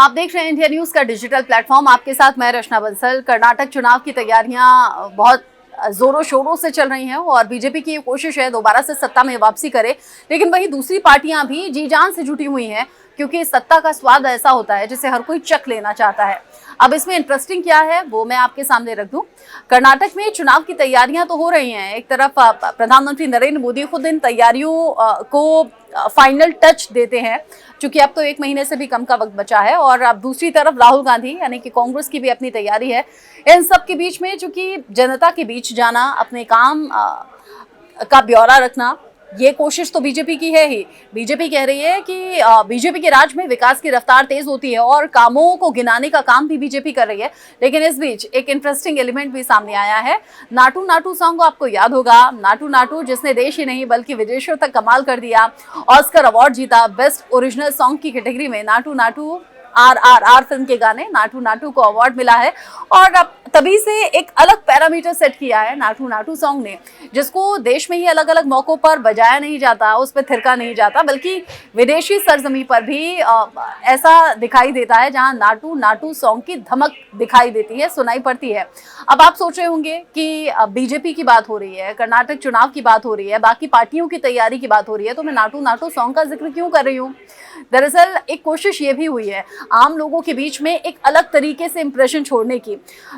आप देख रहे हैं इंडिया न्यूज का डिजिटल प्लेटफॉर्म। आपके साथ मैं रचना बंसल। कर्नाटक चुनाव की तैयारियां बहुत जोरों शोरों से चल रही हैं और बीजेपी की ये कोशिश है दोबारा से सत्ता में वापसी करे, लेकिन वहीं दूसरी पार्टियां भी जी जान से जुटी हुई हैं, क्योंकि सत्ता का स्वाद ऐसा होता है जिसे हर कोई चख लेना चाहता है। अब इसमें इंटरेस्टिंग क्या है वो मैं आपके सामने रख दूं। कर्नाटक में चुनाव की तैयारियां तो हो रही हैं, एक तरफ प्रधानमंत्री नरेंद्र मोदी खुद इन तैयारियों को फाइनल टच देते हैं, क्योंकि अब तो 1 महीने से भी कम का वक्त बचा है, और अब दूसरी तरफ राहुल गांधी यानी कि कांग्रेस की भी अपनी तैयारी है। इन सब के बीच में चूंकि जनता के बीच जाना, अपने काम का ब्यौरा रखना, ये कोशिश तो बीजेपी की है ही। बीजेपी कह रही है कि बीजेपी के राज में विकास की रफ्तार तेज होती है और कामों को गिनाने का काम भी बीजेपी कर रही है। लेकिन इस बीच एक इंटरेस्टिंग एलिमेंट भी सामने आया है। नाटू नाटू सॉन्ग आपको याद होगा, नाटू नाटू जिसने देश ही नहीं बल्कि विदेशों तक कमाल कर दिया, ऑस्कर अवार्ड जीता बेस्ट ओरिजिनल सॉन्ग की कैटेगरी में। नाटू नाटू RRR फिल्म के गाने नाटू नाटू को अवार्ड मिला है, और अब तभी से एक अलग पैरामीटर सेट किया है नाटू नाटू सॉन्ग ने, जिसको देश में ही अलग अलग मौकों पर बजाया नहीं जाता, उस पर थिरका नहीं जाता, बल्कि विदेशी सरजमी पर भी ऐसा दिखाई देता है जहां नाटू नाटू सॉन्ग की धमक दिखाई देती है, सुनाई पड़ती है। अब आप सोच रहे होंगे कि बीजेपी की बात हो रही है, कर्नाटक चुनाव की बात हो रही है, बाकी पार्टियों की तैयारी की बात हो रही है, तो मैं नाटू नाटू सॉन्ग का जिक्र क्यों कर रही हूँ। दरअसल एक कोशिश ये भी हुई है आम लोगों के बीच में एक अलग तरीके से इंप्रेशन छोड़ने की।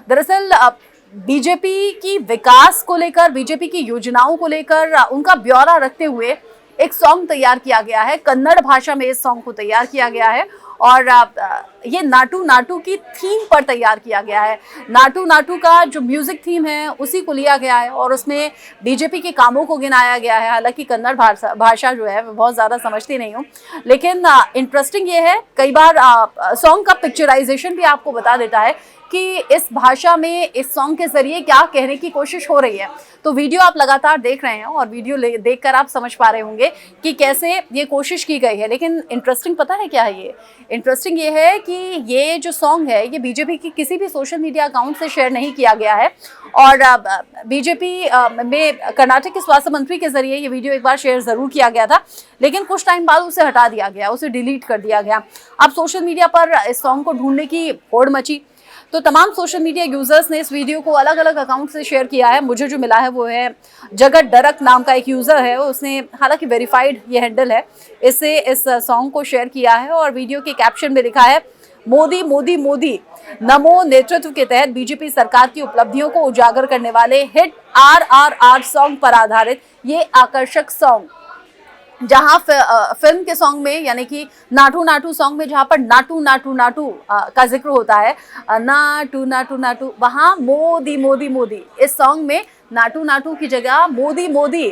दरअसल बीजेपी की विकास को लेकर, बीजेपी की योजनाओं को लेकर उनका ब्यौरा रखते हुए एक सॉन्ग तैयार किया गया है। कन्नड़ भाषा में इस सॉन्ग को तैयार किया गया है और ये नाटू नाटू की थीम पर तैयार किया गया है। नाटू नाटू का जो म्यूजिक थीम है उसी को लिया गया है और उसमें बीजेपी के कामों को गिनाया गया है। हालांकि कन्नड़ भाषा जो है मैं बहुत ज़्यादा समझती नहीं हूँ, लेकिन इंटरेस्टिंग ये है, कई बार सॉन्ग का पिक्चराइजेशन भी आपको बता देता है कि इस भाषा में इस सॉन्ग के जरिए क्या कहने की कोशिश हो रही है। तो वीडियो आप लगातार देख रहे हैं और वीडियो देखकर आप समझ पा रहे होंगे कि कैसे ये कोशिश की गई है। लेकिन इंटरेस्टिंग पता है क्या है? ये इंटरेस्टिंग ये है कि ये जो सॉन्ग है ये बीजेपी की किसी भी सोशल मीडिया अकाउंट से शेयर नहीं किया गया है, और बीजेपी में कर्नाटक के स्वास्थ्य मंत्री के जरिए ये वीडियो एक बार शेयर जरूर किया गया था, लेकिन कुछ टाइम बाद उसे हटा दिया गया, उसे डिलीट कर दिया गया। अब सोशल मीडिया पर इस सॉन्ग को ढूंढने की होड़ मची, तो तमाम सोशल मीडिया यूजर्स ने इस वीडियो को अलग अलग अकाउंट से शेयर किया है। मुझे जो मिला है वो है जगत डरक नाम का एक यूजर है, उसने हालांकि वेरीफाइड ये हैंडल है, इससे इस सॉन्ग को शेयर किया है और वीडियो के कैप्शन में लिखा है, मोदी मोदी मोदी नमो नेतृत्व के तहत बीजेपी सरकार की उपलब्धियों को उजागर करने वाले हिट RRR सॉन्ग पर आधारित ये आकर्षक सॉन्ग। जहां फिल्म के सॉन्ग में यानी कि नाटू नाटू सॉन्ग में जहां पर नाटू नाटू नाटू का जिक्र होता है, नाटू नाटू नाटू, वहां मोदी मोदी मोदी, इस सॉन्ग में नाटू नाटू की जगह मोदी मोदी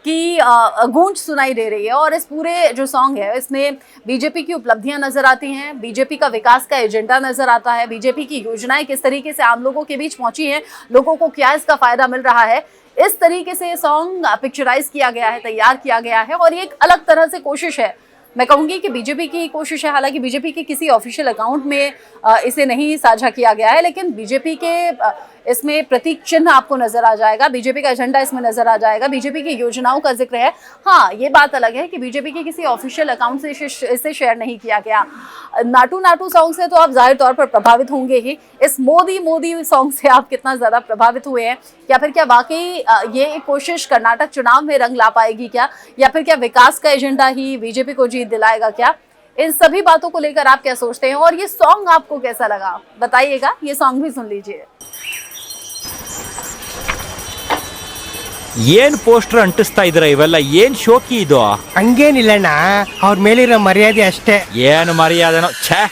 की गूंज सुनाई दे रही है। और इस पूरे जो सॉन्ग है इसमें बीजेपी की उपलब्धियां नजर आती हैं, बीजेपी का विकास का एजेंडा नजर आता है, बीजेपी की योजनाएं किस तरीके से आम लोगों के बीच पहुंची हैं, लोगों को क्या इसका फायदा मिल रहा है, इस तरीके से सॉन्ग पिक्चराइज किया गया है, तैयार किया गया है। और ये एक अलग तरह से कोशिश है, मैं कहूंगी कि बीजेपी की कोशिश है। हालांकि बीजेपी के किसी ऑफिशियल अकाउंट में इसे नहीं साझा किया गया है, लेकिन बीजेपी के इसमें प्रतीक चिन्ह आपको नजर आ जाएगा, बीजेपी का एजेंडा इसमें नजर आ जाएगा, बीजेपी की योजनाओं का जिक्र है। हाँ, ये बात अलग है कि बीजेपी के किसी ऑफिशियल अकाउंट से इसे शेयर नहीं किया गया। नाटू नाटू सॉन्ग से तो आप जाहिर तौर पर प्रभावित होंगे ही, इस मोदी मोदी सॉन्ग से आप कितना ज्यादा प्रभावित हुए हैं, या फिर क्या वाकई ये कोशिश कर्नाटक चुनाव में रंग ला पाएगी क्या, या फिर क्या विकास का एजेंडा ही बीजेपी को जीत दिलाएगा क्या? इन सभी बातों को लेकर आप क्या सोचते हैं और ये सॉन्ग आपको कैसा लगा बताइएगा। ये सॉन्ग भी सुन लीजिए। ಏನ್ ಪೋಸ್ಟರ್ ಅಂಟಿಸ್ತಾ ಇದ್ರ ಇವೆಲ್ಲ ಏನ್ ಶೋಕಿ ಇದು? ಹಂಗೇನಿಲ್ಲಣ್ಣ, ಅವ್ರ ಮೇಲಿರೋ ಮರ್ಯಾದೆ ಅಷ್ಟೇ. ಏನು ಮರ್ಯಾದೆನೋ ಛೇ.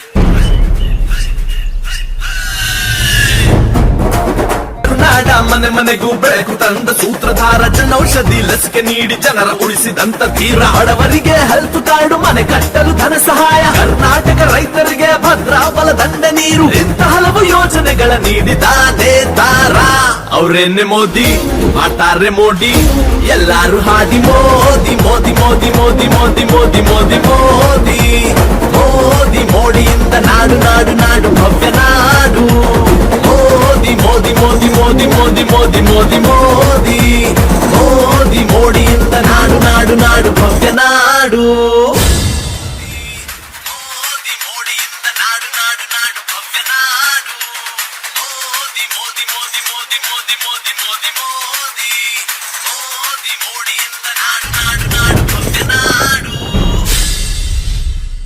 ಮನೆ ಮನೆಗೂ ಬೆಳಕು ತಂದ ಸೂತ್ರಧಾರ, ಜನೌಷಧಿ ಲಸಿಕೆ ನೀಡಿ ಜನರ ಉಳಿಸಿದಂತ ತೀರ, ಬಡವರಿಗೆ ಹೆಲ್ತ್ ಕಾರ್ಡ್ ಮನೆ ಕಟ್ಟಲು ಧನ ಸಹಾಯ, ಕರ್ನಾಟಕ ರೈತರಿಗೆ ಭದ್ರಾ ಬಲದಂಡ ನೀರು, ಇಂಥ ಹಲವು ಯೋಜನೆಗಳ ನೀಡಿದ ನೇತಾರ. ಅವ್ರೇನೆ ಮೋದಿ ಮಾತಾರೆ ಮೋಡಿ, ಎಲ್ಲಾರು ಹಾಡಿ ಮೋದಿ ಮೋದಿ ಮೋದಿ ಮೋದಿ ಮೋದಿ ಮೋದಿ ಮೋದಿ ಮೋದಿ ಮೋದಿ ಮೋಡಿಯಿಂದ ನಾಡು ನಾಡು ನಾಡು ಭವ್ಯ ನಾಡು. ಮೋದಿ ಮೋದಿ ಮೋದಿ ಮೋದಿ ಮೋದಿ ಮೋದಿ ಮೋದಿ ಮೋದಿ ಮೋದಿ ಮೋಡಿಯಿಂದ ನಾಡು ನಾಡು ನಾಡು ಭವ್ಯ ನಾಡು. ಮೋದಿ ಮೋಡಿಯಿಂದ ನಾಡು ನಾಡು ಮೋದಿ ಮೋದಿ ಮೋದಿ ಮೋದಿ ಮೋದಿ ಮೋದಿ ಮೋದಿ ಮೋದಿ